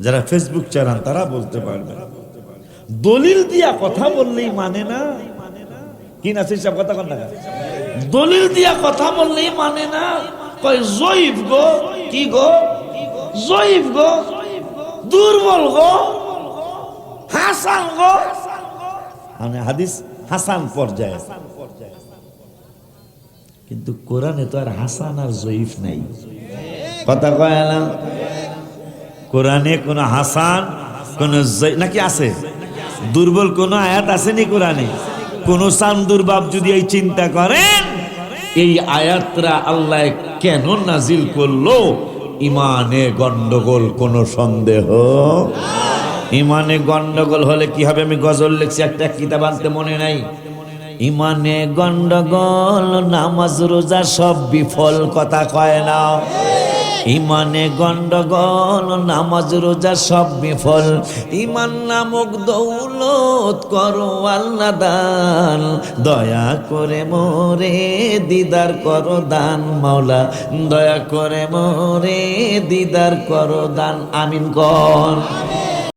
যারা ফেসবুক চালান তারা বলতে পারবে। দলিল দিয়া কথা বললেই মানে না, কি না সেই সব কথা কন না, দলিল দিয়া কথা বললেই মানে না। কয় জয়ীফ গো, কি গো জয়ীফ গো, দুর্বল গো, হাসান গো, মানে হাদিস হাসান পর্যায়ে। কিন্তু কোরআনে তো আর হাসান আর জয়ীফ নাই, কথা কয় না। কোরআনে কোন হাসান কোন নাকি আছে? দুর্বল কোন আয়াত আসেনি কোরআনে? কোন চান্দুর বাপ যদি এই চিন্তা করেন এই আয়াতরা আল্লাহ কেন নাজিল করলো, ইমানে গন্ডগোল, কোন সন্দেহ। ইমানে গন্ডগোল হলে কি হবে? আমি গজল লিখছি, একটা কিতাব আনতে মনে নাই। ইমানে গন্ডগোল, নামাজ রোজা সব বিফল, কথা কয় না। ইমানে গন্ডগোল, নামাজ রোজা সব বিফল। ইমান নামক দৌলত করো আল্লাহ দান, দয়া করে মোরে দিদার করো দান। মাওলা দয়া করে মোরে দিদার করো দান। আমিন কর।